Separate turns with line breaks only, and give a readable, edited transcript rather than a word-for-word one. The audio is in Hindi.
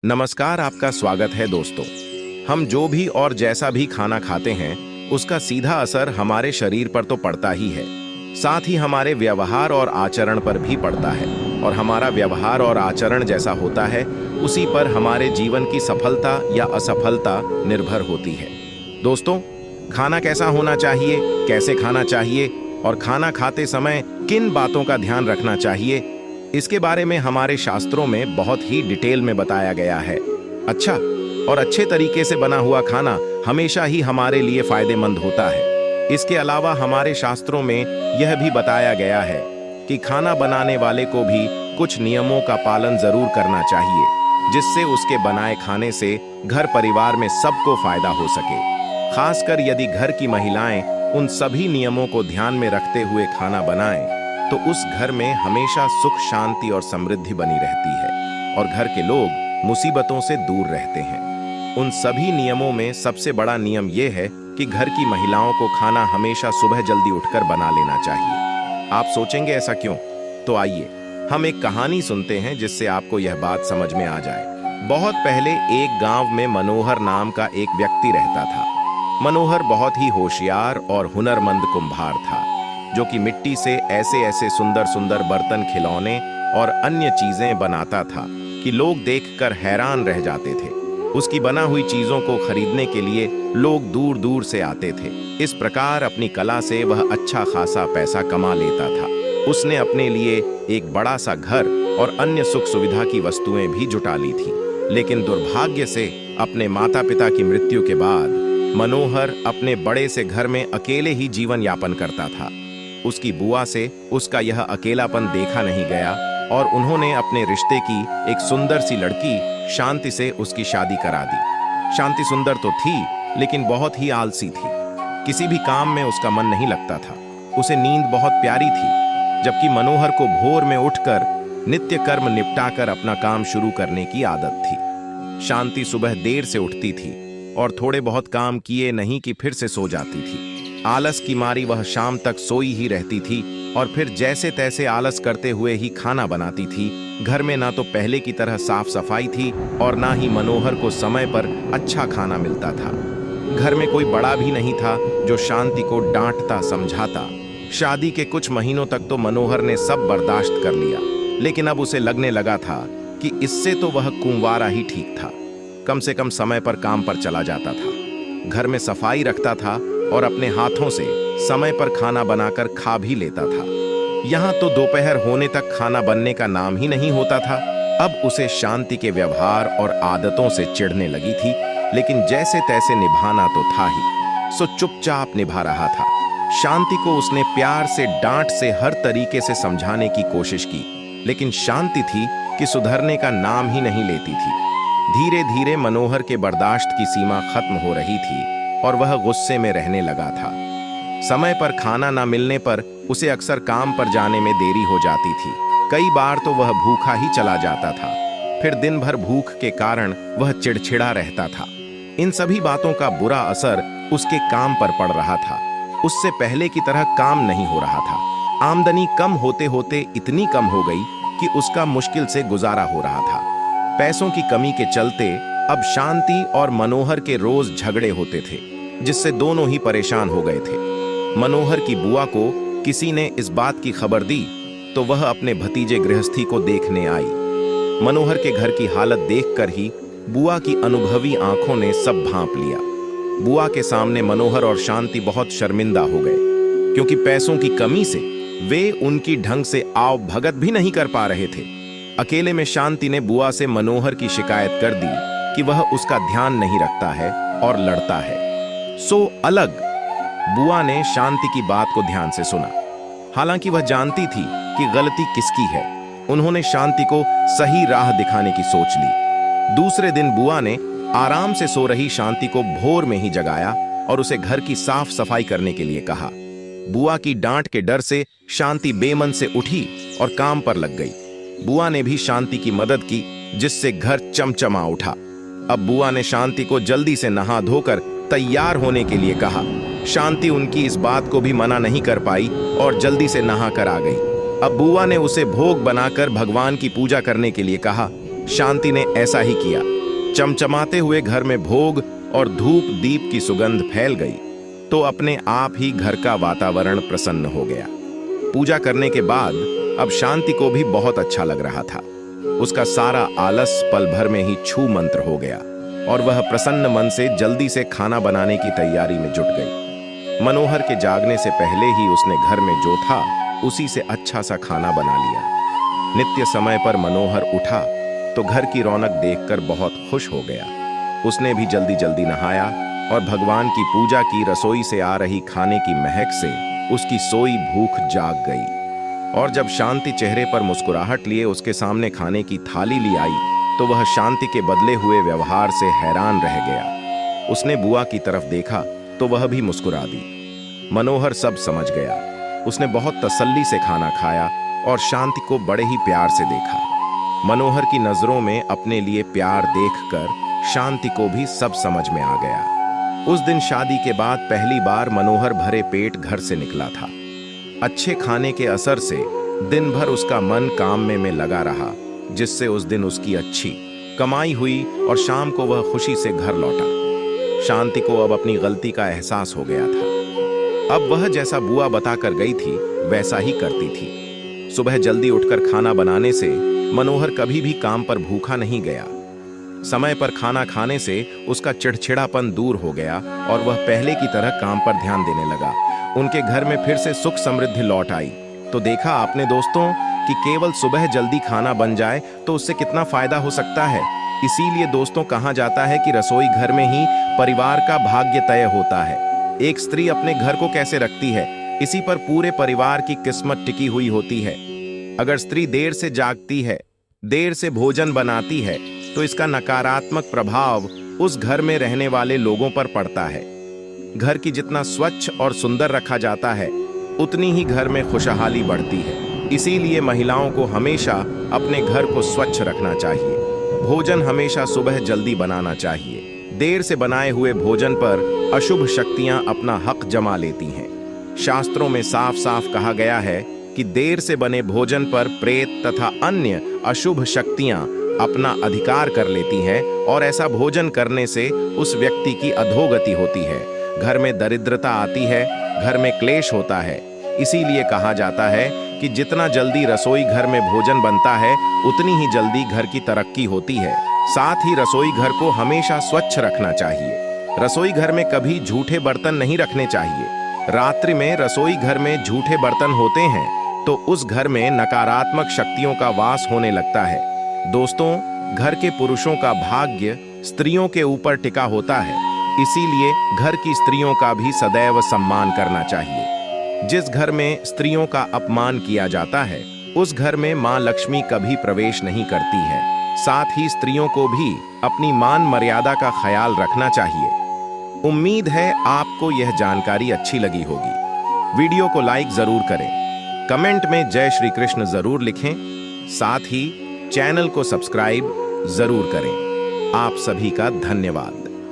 नमस्कार, आपका स्वागत है दोस्तों। हम जो भी और जैसा भी खाना खाते हैं उसका सीधा असर हमारे शरीर पर तो पड़ता ही है, साथ ही हमारे व्यवहार और आचरण पर भी पड़ता है। और हमारा व्यवहार और आचरण जैसा होता है उसी पर हमारे जीवन की सफलता या असफलता निर्भर होती है। दोस्तों, खाना कैसा होना चाहिए, कैसे खाना चाहिए और खाना खाते समय किन बातों का ध्यान रखना चाहिए, इसके बारे में हमारे शास्त्रों में बहुत ही डिटेल में बताया गया है। अच्छा और अच्छे तरीके से बना हुआ खाना हमेशा ही हमारे लिए फायदेमंद होता है। इसके अलावा हमारे शास्त्रों में यह भी बताया गया है कि खाना बनाने वाले को भी कुछ नियमों का पालन जरूर करना चाहिए, जिससे उसके बनाए खाने से घर परिवार में सबको फायदा हो सके। खासकर यदि घर की महिलाएं उन सभी नियमों को ध्यान में रखते हुए खाना बनाएं तो उस घर में हमेशा सुख, शांति और समृद्धि बनी रहती है और घर के लोग मुसीबतों से दूर रहते हैं। उन सभी नियमों में सबसे बड़ा नियम यह है कि घर की महिलाओं को खाना हमेशा सुबह जल्दी उठकर बना लेना चाहिए। आप सोचेंगे ऐसा क्यों? तो आइए हम एक कहानी सुनते हैं जिससे आपको यह बात समझ में आ जाए। बहुत पहले एक गांव में मनोहर नाम का एक व्यक्ति रहता था। मनोहर बहुत ही होशियार और हुनरमंद कुम्हार था, जो कि मिट्टी से ऐसे ऐसे सुंदर सुंदर बर्तन, खिलौने और अन्य चीजें बनाता था कि लोग देखकर हैरान रह जाते थे। उसकी बना हुई चीजों को खरीदने के लिए लोग दूर दूर से आते थे। इस प्रकार अपनी कला से वह अच्छा खासा पैसा कमा लेता था। उसने अपने लिए एक बड़ा सा घर और अन्य सुख सुविधा की वस्तुएं भी जुटा ली थी। लेकिन दुर्भाग्य से अपने माता पिता की मृत्यु के बाद मनोहर अपने बड़े से घर में अकेले ही जीवन यापन करता था। उसकी बुआ से उसका यह अकेलापन देखा नहीं गया और उन्होंने अपने रिश्ते की एक सुंदर सी लड़की शांति से उसकी शादी करा दी। शांति सुंदर तो थी, लेकिन बहुत ही आलसी थी। किसी भी काम में उसका मन नहीं लगता था। उसे नींद बहुत प्यारी थी, जबकि मनोहर को भोर में उठकर नित्य कर्म निपटाकर अपना काम शुरू करने की आदत थी। शांति सुबह देर से उठती थी और थोड़े बहुत काम किए नहीं कि फिर से सो जाती थी। आलस की मारी वह शाम तक सोई ही रहती थी और फिर जैसे तैसे आलस करते हुए ही खाना बनाती थी। घर में ना तो पहले की तरह साफ सफाई थी और ना ही मनोहर को समय पर अच्छा खाना मिलता था। घर में कोई बड़ा भी नहीं था जो शांति को डांटता समझाता। शादी के कुछ महीनों तक तो मनोहर ने सब बर्दाश्त कर लिया, लेकिन अब उसे लगने लगा था कि इससे तो वह कुंवारा ही ठीक था। कम से कम समय पर काम पर चला जाता था, घर में सफाई रखता था और अपने हाथों से समय पर खाना बनाकर खा भी लेता था। यहाँ तो दोपहर होने तक खाना बनने का नाम ही नहीं होता था। अब उसे शांति के व्यवहार और आदतों से चिढ़ने लगी थी, लेकिन जैसे तैसे निभाना तो था ही, सो चुपचाप निभा रहा था। शांति को उसने प्यार से, डांट से, हर तरीके से समझाने की कोशिश की, लेकिन शांति थी कि सुधरने का नाम ही नहीं लेती थी। धीरे धीरे मनोहर के बर्दाश्त की सीमा खत्म हो रही थी और वह गुस्से में रहने लगा था। समय पर खाना न मिलने पर उसे अक्सर काम पर जाने में देरी हो जाती थी। कई बार तो वह भूखा ही चला जाता था। फिर दिन भर भूख के कारण वह चिड़चिड़ा रहता था। इन सभी बातों का बुरा असर उसके काम पर पड़ रहा था। उससे पहले की तरह काम नहीं हो रहा था। आमदनी कम होते होते इतनी कम हो गई कि उसका मुश्किल से गुजारा हो रहा था। पैसों की कमी के चलते अब शांति और मनोहर के रोज झगड़े होते थे, जिससे दोनों ही परेशान हो गए थे। मनोहर की बुआ को किसी ने इस बात की खबर दी तो वह अपने भतीजे गृहस्थी को देखने आई। मनोहर के घर की हालत देखकर ही बुआ की अनुभवी आंखों ने सब भांप लिया। बुआ के सामने मनोहर और शांति बहुत शर्मिंदा हो गए, क्योंकि पैसों की कमी से वे उनकी ढंग से आव भगत भी नहीं कर पा रहे थे। अकेले में शांति ने बुआ से मनोहर की शिकायत कर दी कि वह उसका ध्यान नहीं रखता है और लड़ता है। सो अलग बुआ ने शांति की बात को ध्यान से सुना। हालांकि वह जानती थी कि गलती किसकी है। उन्होंने शांति को सही राह दिखाने की सोच ली। दूसरे दिन बुआ ने आराम से सो रही शांति को भोर में ही जगाया और उसे घर की साफ सफाई करने के लिए कहा। बुआ की डांट के डर से शांति बेमन से उठी और काम पर लग गई। बुआ ने भी शांति की मदद की, जिससे घर चमचमा उठा। अब बुआ ने शांति को जल्दी से नहा धोकर तैयार होने के लिए कहा। शांति उनकी इस बात को भी मना नहीं कर पाई और जल्दी से नहा कर आ गई। अब बुआ ने उसे भोग बनाकर भगवान की पूजा करने के लिए कहा। शांति ने ऐसा ही किया। चमचमाते हुए घर में भोग और धूप दीप की सुगंध फैल गई तो अपने आप ही घर का वातावरण प्रसन्न हो गया। पूजा करने के बाद अब शांति को भी बहुत अच्छा लग रहा था। उसका सारा आलस पल भर में ही छू मंत्र हो गया और वह प्रसन्न मन से जल्दी से खाना बनाने की तैयारी में जुट गई। मनोहर के जागने से पहले ही उसने घर में जो था उसी से अच्छा सा खाना बना लिया। नित्य समय पर मनोहर उठा तो घर की रौनक देखकर बहुत खुश हो गया। उसने भी जल्दी जल्दी नहाया और भगवान की पूजा की। रसोई से आ रही खाने की महक से उसकी सोई भूख जाग गई और जब शांति चेहरे पर मुस्कुराहट लिए उसके सामने खाने की थाली ली आई तो वह शांति के बदले हुए व्यवहार से हैरान रह गया। उसने बुआ की तरफ देखा तो वह भी मुस्कुरा दी। मनोहर सब समझ गया। उसने बहुत तसल्ली से खाना खाया और शांति को बड़े ही प्यार से देखा। मनोहर की नजरों में अपने लिए प्यार देखकर शांति को भी सब समझ में आ गया। उस दिन शादी के बाद पहली बार मनोहर भरे पेट घर से निकला था। अच्छे खाने के असर से दिन भर उसका मन काम में लगा रहा, जिससे उस दिन उसकी अच्छी कमाई हुई और शाम को वह खुशी से घर लौटा। शांति को अब अपनी गलती का एहसास हो गया था। अब वह जैसा बुआ बताकर गई थी वैसा ही करती थी। सुबह जल्दी उठकर खाना बनाने से मनोहर कभी भी काम पर भूखा नहीं गया। समय पर खाना खाने से उसका चिड़चिड़ापन दूर हो गया और वह पहले की तरह काम पर ध्यान देने लगा। उनके घर में फिर से सुख समृद्धि लौट आई। तो देखा आपने दोस्तों कि केवल सुबह जल्दी खाना बन जाए तो उससे कितना फायदा हो सकता है। इसीलिए दोस्तों कहा जाता है कि रसोई घर में ही परिवार का भाग्य तय होता है। एक स्त्री अपने घर को कैसे रखती है, इसी पर पूरे परिवार की किस्मत टिकी हुई होती है। अगर स्त्री देर से जागती है, देर से भोजन बनाती है तो इसका नकारात्मक प्रभाव उस घर में रहने वाले लोगों पर पड़ता है। घर की जितना स्वच्छ और सुंदर रखा जाता है उतनी ही घर में खुशहाली बढ़ती है। इसीलिए महिलाओं को हमेशा अपने घर को स्वच्छ रखना चाहिए। भोजन हमेशा सुबह जल्दी बनाना चाहिए। देर से बनाए हुए भोजन पर अशुभ शक्तियां अपना हक जमा लेती हैं। शास्त्रों में साफ साफ कहा गया है कि देर से बने भोजन पर प्रेत तथा अन्य अशुभ शक्तियां अपना अधिकार कर लेती हैं और ऐसा भोजन करने से उस व्यक्ति की अधोगति होती है। घर में दरिद्रता आती है, घर में क्लेश होता है। इसीलिए कहा जाता है कि जितना जल्दी रसोई घर में भोजन बनता है उतनी ही जल्दी घर की तरक्की होती है। साथ ही रसोई घर को हमेशा स्वच्छ रखना चाहिए। रसोई घर में कभी झूठे बर्तन नहीं रखने चाहिए। रात्रि में रसोई घर में झूठे बर्तन होते हैं तो उस घर में नकारात्मक शक्तियों का वास होने लगता है। दोस्तों, घर के पुरुषों का भाग्य स्त्रियों के ऊपर टिका होता है। इसीलिए घर की स्त्रियों का भी सदैव सम्मान करना चाहिए। जिस घर में स्त्रियों का अपमान किया जाता है उस घर में मां लक्ष्मी कभी प्रवेश नहीं करती है। साथ ही स्त्रियों को भी अपनी मान मर्यादा का ख्याल रखना चाहिए। उम्मीद है आपको यह जानकारी अच्छी लगी होगी। वीडियो को लाइक जरूर करें, कमेंट में जय श्री कृष्ण जरूर लिखें। साथ ही चैनल को सब्सक्राइब जरूर करें। आप सभी का धन्यवाद।